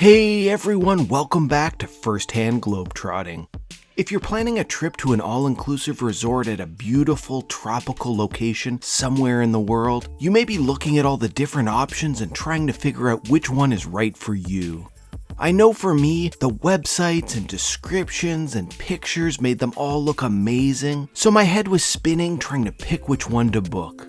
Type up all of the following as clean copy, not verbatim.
Hey everyone, welcome back to Firsthand Globetrotting. If you're planning a trip to an all-inclusive resort at a beautiful tropical location somewhere in the world, you may be looking at all the different options and trying to figure out which one is right for you. I know for me, the websites and descriptions and pictures made them all look amazing, so my head was spinning trying to pick which one to book.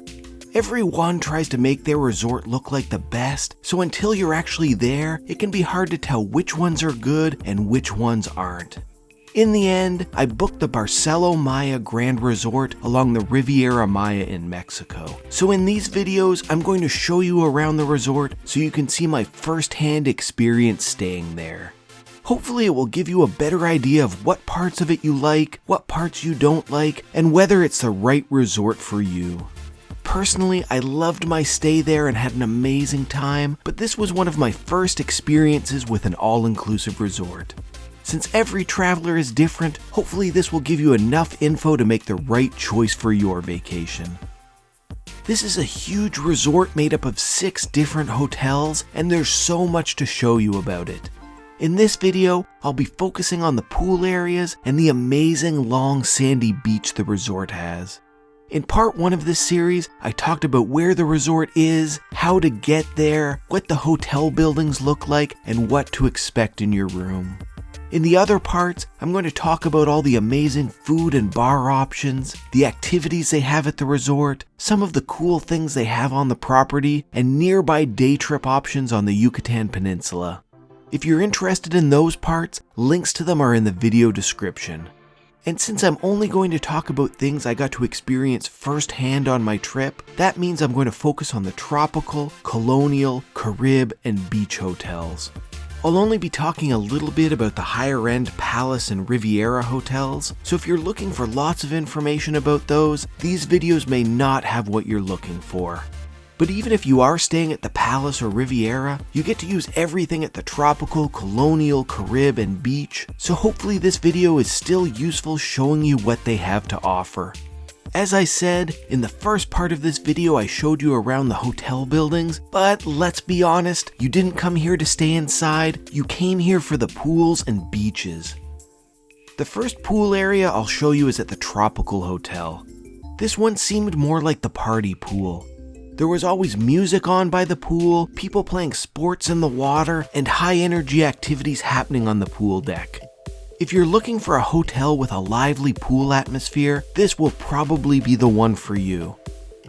Everyone tries to make their resort look like the best, so until you're actually there, it can be hard to tell which ones are good and which ones aren't. In the end, I booked the Barcelo Maya Grand Resort along the Riviera Maya in Mexico. So in these videos, I'm going to show you around the resort so you can see my first-hand experience staying there. Hopefully it will give you a better idea of what parts of it you like, what parts you don't like, and whether it's the right resort for you. Personally, I loved my stay there and had an amazing time, but this was one of my first experiences with an all-inclusive resort. Since every traveler is different, hopefully this will give you enough info to make the right choice for your vacation. This is a huge resort made up of 6 different hotels, and there's so much to show you about it. In this video, I'll be focusing on the pool areas and the amazing long sandy beach the resort has. In part 1 of this series, I talked about where the resort is, how to get there, what the hotel buildings look like, and what to expect in your room. In the other parts, I'm going to talk about all the amazing food and bar options, the activities they have at the resort, some of the cool things they have on the property, and nearby day trip options on the Yucatan Peninsula. If you're interested in those parts, links to them are in the video description. And since I'm only going to talk about things I got to experience firsthand on my trip, that means I'm going to focus on the tropical, colonial, Caribe, and beach hotels. I'll only be talking a little bit about the higher-end Palace and Riviera hotels, so if you're looking for lots of information about those, these videos may not have what you're looking for. But even if you are staying at the Palace or Riviera, you get to use everything at the tropical, colonial, Caribe, and beach, so hopefully this video is still useful showing you what they have to offer. As I said, in the first part of this video I showed you around the hotel buildings, but let's be honest, you didn't come here to stay inside, you came here for the pools and beaches. The first pool area I'll show you is at the Tropical Hotel. This one seemed more like the party pool. There was always music on by the pool, people playing sports in the water, and high energy activities happening on the pool deck. If you're looking for a hotel with a lively pool atmosphere, this will probably be the one for you.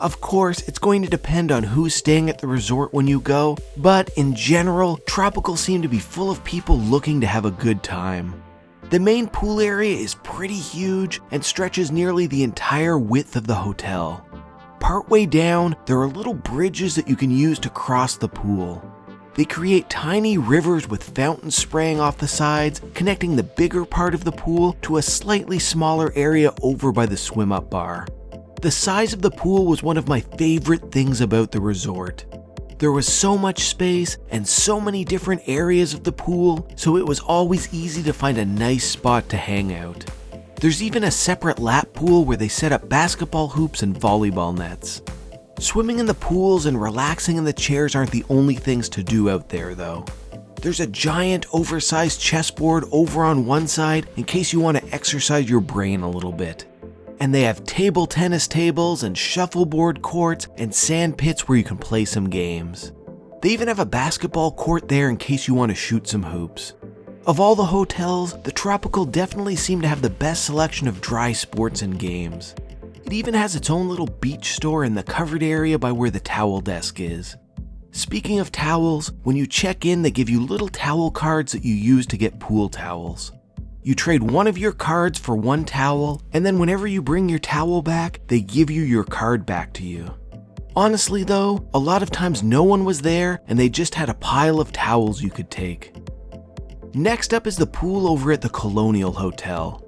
Of course, it's going to depend on who's staying at the resort when you go, but in general, Tropical seem to be full of people looking to have a good time. The main pool area is pretty huge and stretches nearly the entire width of the hotel. Partway down, there are little bridges that you can use to cross the pool. They create tiny rivers with fountains spraying off the sides, connecting the bigger part of the pool to a slightly smaller area over by the swim-up bar. The size of the pool was one of my favorite things about the resort. There was so much space and so many different areas of the pool, so it was always easy to find a nice spot to hang out. There's even a separate lap pool where they set up basketball hoops and volleyball nets. Swimming in the pools and relaxing in the chairs aren't the only things to do out there though. There's a giant oversized chessboard over on one side in case you want to exercise your brain a little bit. And they have table tennis tables and shuffleboard courts and sand pits where you can play some games. They even have a basketball court there in case you want to shoot some hoops. Of all the hotels, the Tropical definitely seemed to have the best selection of dry sports and games. It even has its own little beach store in the covered area by where the towel desk is. Speaking of towels, when you check in, they give you little towel cards that you use to get pool towels. You trade one of your cards for one towel, and then whenever you bring your towel back, they give you your card back to you. Honestly though, a lot of times no one was there and they just had a pile of towels you could take. Next up is the pool over at the Colonial Hotel.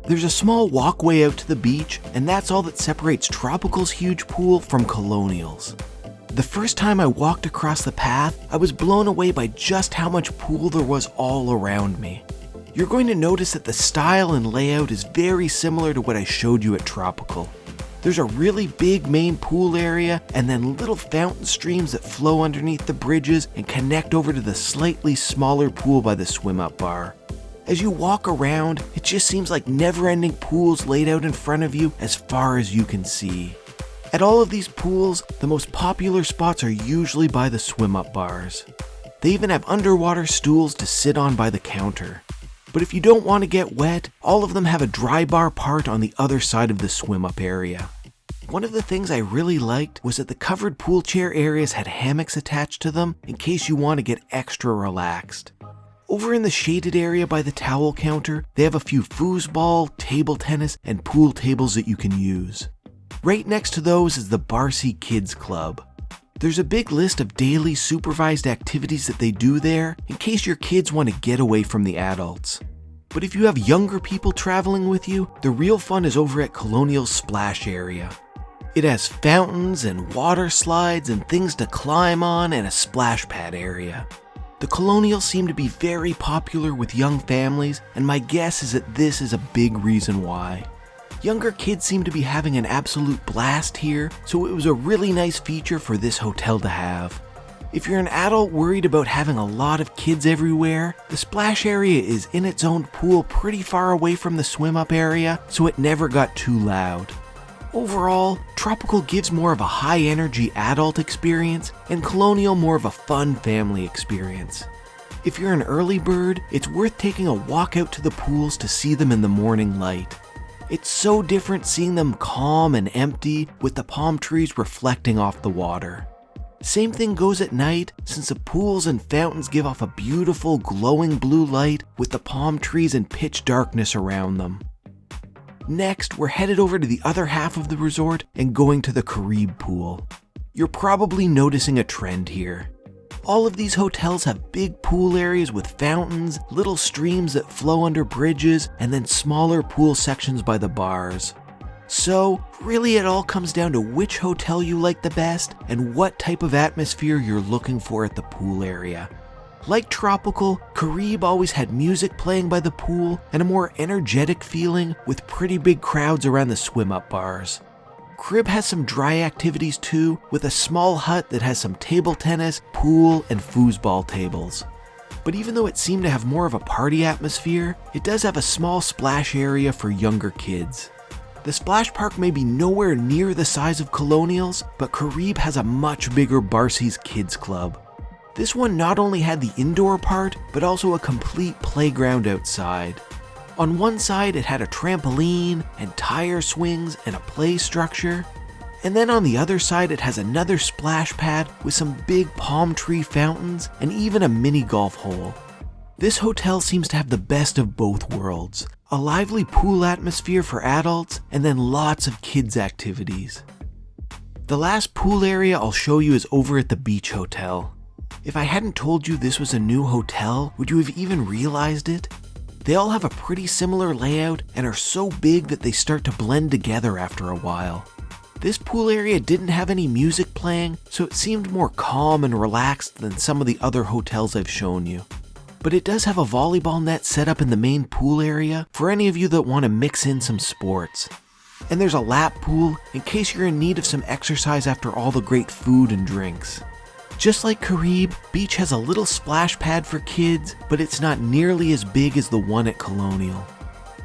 There's a small walkway out to the beach, and that's all that separates Tropical's huge pool from Colonial's. The first time I walked across the path, I was blown away by just how much pool there was all around me. You're going to notice that the style and layout is very similar to what I showed you at Tropical. There's a really big main pool area and then little fountain streams that flow underneath the bridges and connect over to the slightly smaller pool by the swim-up bar. As you walk around, it just seems like never-ending pools laid out in front of you as far as you can see. At all of these pools, the most popular spots are usually by the swim-up bars. They even have underwater stools to sit on by the counter. But if you don't want to get wet, all of them have a dry bar part on the other side of the swim-up area. One of the things I really liked was that the covered pool chair areas had hammocks attached to them in case you want to get extra relaxed. Over in the shaded area by the towel counter, they have a few foosball, table tennis, and pool tables that you can use. Right next to those is the Barcy Kids Club. There's a big list of daily supervised activities that they do there in case your kids want to get away from the adults. But if you have younger people traveling with you, the real fun is over at Colonial's splash area. It has fountains and water slides and things to climb on and a splash pad area. The Colonials seem to be very popular with young families, and my guess is that this is a big reason why. Younger kids seem to be having an absolute blast here, so it was a really nice feature for this hotel to have. If you're an adult worried about having a lot of kids everywhere, the splash area is in its own pool pretty far away from the swim-up area, so it never got too loud. Overall, Tropical gives more of a high-energy adult experience, and Colonial more of a fun family experience. If you're an early bird, it's worth taking a walk out to the pools to see them in the morning light. It's so different seeing them calm and empty with the palm trees reflecting off the water. Same thing goes at night, since the pools and fountains give off a beautiful glowing blue light with the palm trees and pitch darkness around them. Next, we're headed over to the other half of the resort and going to the Caribe pool. You're probably noticing a trend here. All of these hotels have big pool areas with fountains, little streams that flow under bridges, and then smaller pool sections by the bars. So, really it all comes down to which hotel you like the best and what type of atmosphere you're looking for at the pool area. Like Tropical, Caribe always had music playing by the pool and a more energetic feeling with pretty big crowds around the swim-up bars. Crib has some dry activities too, with a small hut that has some table tennis, pool, and foosball tables. But even though it seemed to have more of a party atmosphere, it does have a small splash area for younger kids. The splash park may be nowhere near the size of Colonial's, but Caribe has a much bigger Barcy Kids Club. This one not only had the indoor part, but also a complete playground outside. On one side it had a trampoline and tire swings and a play structure, and then on the other side it has another splash pad with some big palm tree fountains and even a mini golf hole. This hotel seems to have the best of both worlds, a lively pool atmosphere for adults and then lots of kids activities. The last pool area I'll show you is over at the Beach Hotel. If I hadn't told you this was a new hotel, would you have even realized it? They all have a pretty similar layout and are so big that they start to blend together after a while. This pool area didn't have any music playing, so it seemed more calm and relaxed than some of the other hotels I've shown you. But it does have a volleyball net set up in the main pool area for any of you that want to mix in some sports. And there's a lap pool in case you're in need of some exercise after all the great food and drinks. Just like Caribe, Beach has a little splash pad for kids, but it's not nearly as big as the one at Colonial.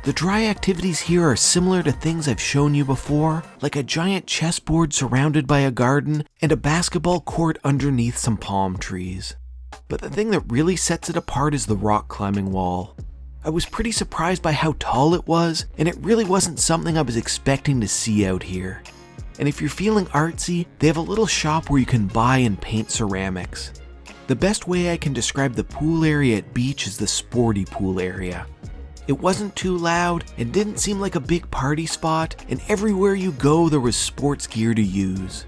The dry activities here are similar to things I've shown you before, like a giant chessboard surrounded by a garden and a basketball court underneath some palm trees. But the thing that really sets it apart is the rock climbing wall. I was pretty surprised by how tall it was, and it really wasn't something I was expecting to see out here. And if you're feeling artsy, they have a little shop where you can buy and paint ceramics. The best way I can describe the pool area at Beach is the sporty pool area. It wasn't too loud and didn't seem like a big party spot, and everywhere you go there was sports gear to use.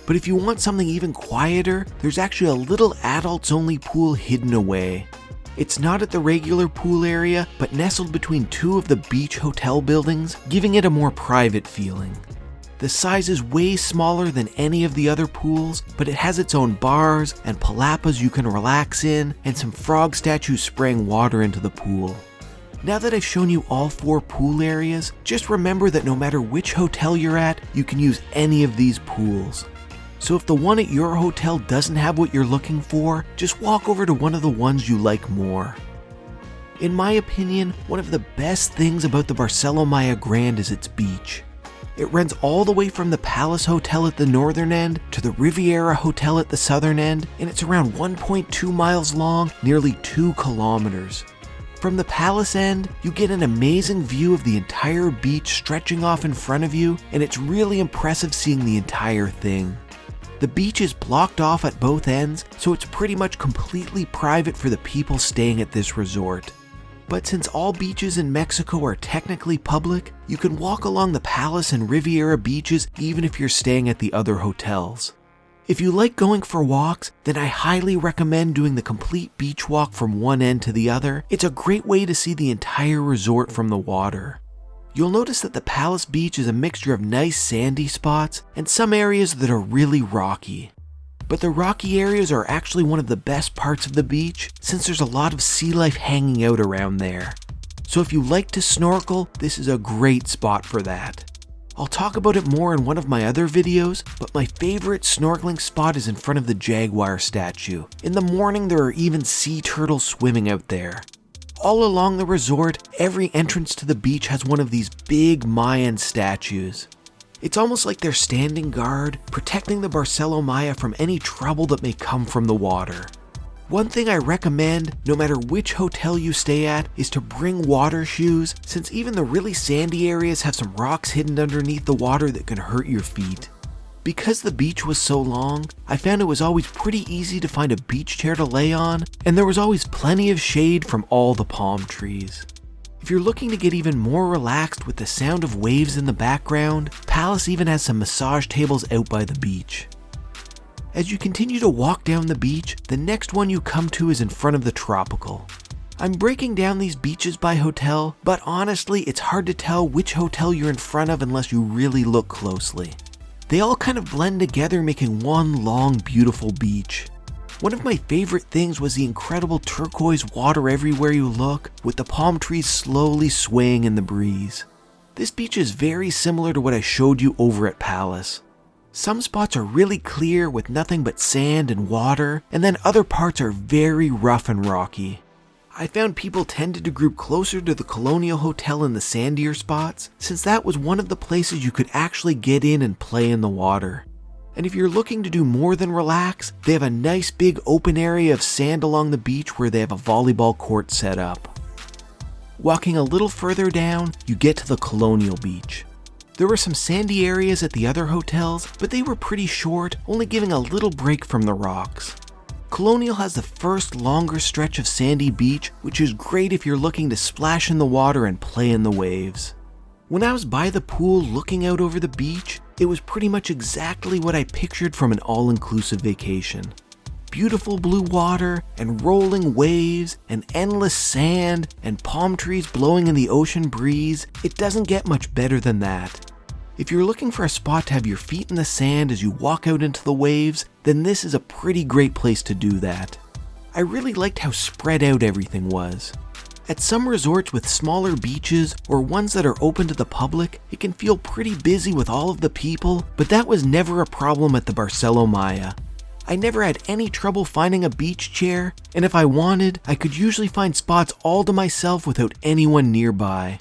But if you want something even quieter, there's actually a little adults-only pool hidden away. It's not at the regular pool area, but nestled between two of the Beach Hotel buildings, giving it a more private feeling. The size is way smaller than any of the other pools, but it has its own bars and palapas you can relax in and some frog statues spraying water into the pool. Now that I've shown you all 4 pool areas, just remember that no matter which hotel you're at, you can use any of these pools. So if the one at your hotel doesn't have what you're looking for, just walk over to one of the ones you like more. In my opinion, one of the best things about the Barcelo Maya Grand is its beach. It runs all the way from the Palace Hotel at the northern end to the Riviera Hotel at the southern end, and it's around 1.2 miles long, nearly 2 kilometers. From the Palace end, you get an amazing view of the entire beach stretching off in front of you, and it's really impressive seeing the entire thing. The beach is blocked off at both ends, so it's pretty much completely private for the people staying at this resort. But since all beaches in Mexico are technically public, you can walk along the Palace and Riviera beaches even if you're staying at the other hotels. If you like going for walks, then I highly recommend doing the complete beach walk from one end to the other. It's a great way to see the entire resort from the water. You'll notice that the Palace Beach is a mixture of nice sandy spots and some areas that are really rocky. But the rocky areas are actually one of the best parts of the beach since there's a lot of sea life hanging out around there. So if you like to snorkel, this is a great spot for that. I'll talk about it more in one of my other videos, but my favorite snorkeling spot is in front of the jaguar statue. In the morning, there are even sea turtles swimming out there. All along the resort, every entrance to the beach has one of these big Mayan statues. It's almost like they're standing guard, protecting the Barcelo Maya from any trouble that may come from the water. One thing I recommend, no matter which hotel you stay at, is to bring water shoes, since even the really sandy areas have some rocks hidden underneath the water that can hurt your feet. Because the beach was so long, I found it was always pretty easy to find a beach chair to lay on, and there was always plenty of shade from all the palm trees. If you're looking to get even more relaxed with the sound of waves in the background, Palace even has some massage tables out by the beach. As you continue to walk down the beach, the next one you come to is in front of the Tropical. I'm breaking down these beaches by hotel, but honestly, it's hard to tell which hotel you're in front of unless you really look closely. They all kind of blend together, making one long, beautiful beach. One of my favorite things was the incredible turquoise water everywhere you look, with the palm trees slowly swaying in the breeze. This beach is very similar to what I showed you over at Palace. Some spots are really clear with nothing but sand and water, and then other parts are very rough and rocky. I found people tended to group closer to the Colonial Hotel in the sandier spots, since that was one of the places you could actually get in and play in the water. And if you're looking to do more than relax, they have a nice big open area of sand along the beach where they have a volleyball court set up. Walking a little further down, you get to the Colonial Beach. There were some sandy areas at the other hotels, but they were pretty short, only giving a little break from the rocks. Colonial has the first longer stretch of sandy beach, which is great if you're looking to splash in the water and play in the waves. When I was by the pool looking out over the beach, it was pretty much exactly what I pictured from an all-inclusive vacation. Beautiful blue water and rolling waves and endless sand and palm trees blowing in the ocean breeze. It doesn't get much better than that. If you're looking for a spot to have your feet in the sand as you walk out into the waves, then this is a pretty great place to do that. I really liked how spread out everything was. At some resorts with smaller beaches or ones that are open to the public, it can feel pretty busy with all of the people, but that was never a problem at the Barcelo Maya. I never had any trouble finding a beach chair, and if I wanted, I could usually find spots all to myself without anyone nearby.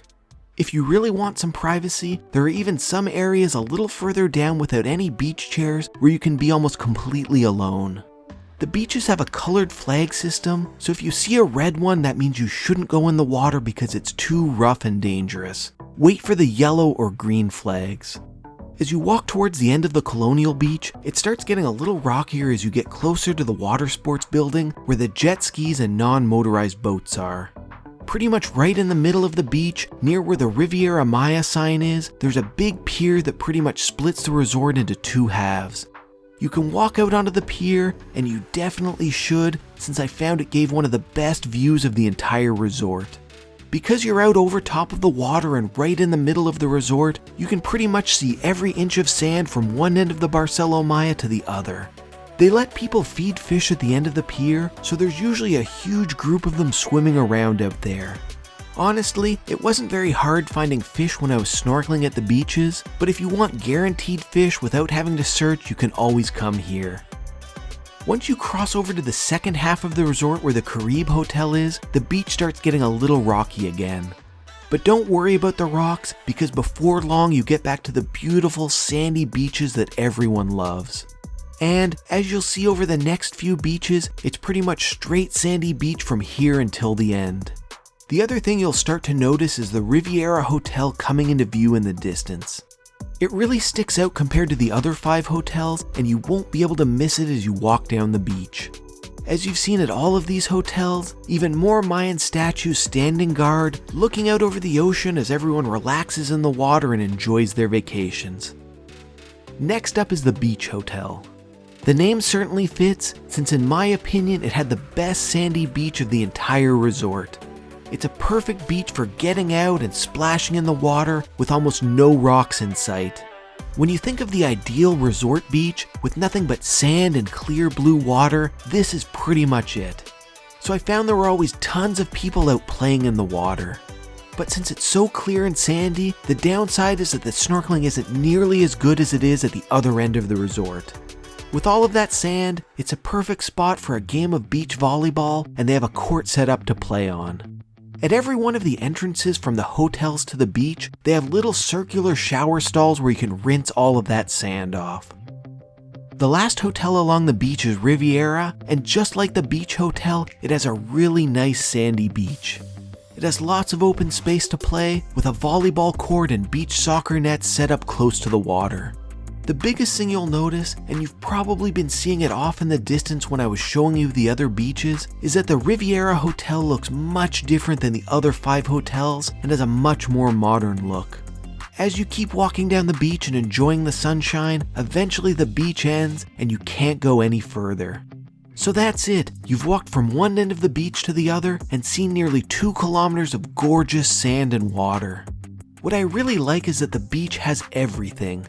If you really want some privacy, there are even some areas a little further down without any beach chairs where you can be almost completely alone. The beaches have a colored flag system, so if you see a red one, that means you shouldn't go in the water because it's too rough and dangerous. Wait for the yellow or green flags. As you walk towards the end of the Colonial Beach, it starts getting a little rockier as you get closer to the water sports building where the jet skis and non-motorized boats are. Pretty much right in the middle of the beach, near where the Riviera Maya sign is, there's a big pier that pretty much splits the resort into two halves. You can walk out onto the pier, and you definitely should, since I found it gave one of the best views of the entire resort. Because you're out over top of the water and right in the middle of the resort, you can pretty much see every inch of sand from one end of the Barcelo Maya to the other. They let people feed fish at the end of the pier, so there's usually a huge group of them swimming around out there. Honestly, it wasn't very hard finding fish when I was snorkeling at the beaches, but if you want guaranteed fish without having to search, you can always come here. Once you cross over to the second half of the resort where the Caribe Hotel is, the beach starts getting a little rocky again. But don't worry about the rocks, because before long you get back to the beautiful sandy beaches that everyone loves. And as you'll see over the next few beaches, it's pretty much straight sandy beach from here until the end. The other thing you'll start to notice is the Riviera Hotel coming into view in the distance. It really sticks out compared to the other 5 hotels, and you won't be able to miss it as you walk down the beach. As you've seen at all of these hotels, even more Mayan statues standing guard, looking out over the ocean as everyone relaxes in the water and enjoys their vacations. Next up is the Beach Hotel. The name certainly fits, since in my opinion it had the best sandy beach of the entire resort. It's a perfect beach for getting out and splashing in the water with almost no rocks in sight. When you think of the ideal resort beach with nothing but sand and clear blue water, this is pretty much it. So I found there were always tons of people out playing in the water. But since it's so clear and sandy, the downside is that the snorkeling isn't nearly as good as it is at the other end of the resort. With all of that sand, it's a perfect spot for a game of beach volleyball, and they have a court set up to play on. At every one of the entrances from the hotels to the beach, they have little circular shower stalls where you can rinse all of that sand off. The last hotel along the beach is Riviera, and just like the Beach Hotel, it has a really nice sandy beach. It has lots of open space to play, with a volleyball court and beach soccer nets set up close to the water. The biggest thing you'll notice, and you've probably been seeing it off in the distance when I was showing you the other beaches, is that the Riviera Hotel looks much different than the other 5 hotels and has a much more modern look. As you keep walking down the beach and enjoying the sunshine, eventually the beach ends and you can't go any further. So that's it, you've walked from one end of the beach to the other and seen nearly 2 kilometers of gorgeous sand and water. What I really like is that the beach has everything.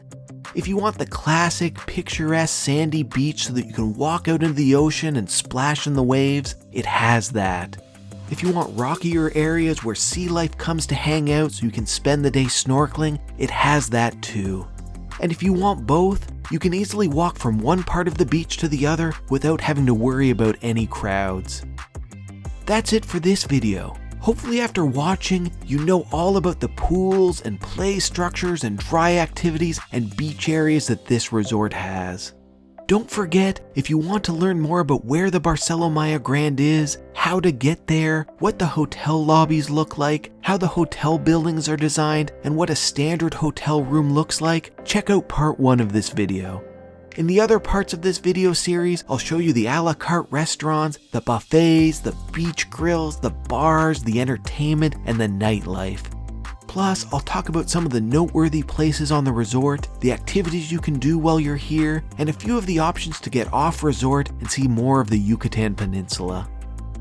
If you want the classic, picturesque sandy beach so that you can walk out into the ocean and splash in the waves, it has that. If you want rockier areas where sea life comes to hang out so you can spend the day snorkeling, it has that too. And if you want both, you can easily walk from one part of the beach to the other without having to worry about any crowds. That's it for this video. Hopefully after watching, you know all about the pools and play structures and dry activities and beach areas that this resort has. Don't forget, if you want to learn more about where the Barcelo Maya Grand is, how to get there, what the hotel lobbies look like, how the hotel buildings are designed, and what a standard hotel room looks like, check out part 1 of this video. In the other parts of this video series, I'll show you the a la carte restaurants, the buffets, the beach grills, the bars, the entertainment, and the nightlife. Plus, I'll talk about some of the noteworthy places on the resort, the activities you can do while you're here, and a few of the options to get off resort and see more of the Yucatan Peninsula.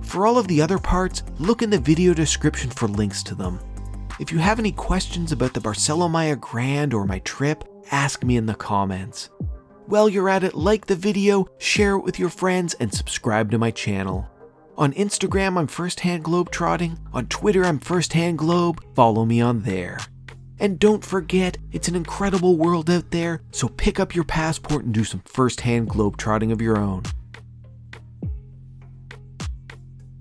For all of the other parts, look in the video description for links to them. If you have any questions about the Barcelo Maya Grand or my trip, ask me in the comments. While you're at it, like the video, share it with your friends, and subscribe to my channel. On Instagram, I'm Firsthand Globetrotting. On Twitter, I'm Firsthand Globe. Follow me on there. And don't forget, it's an incredible world out there, so pick up your passport and do some firsthand globetrotting of your own.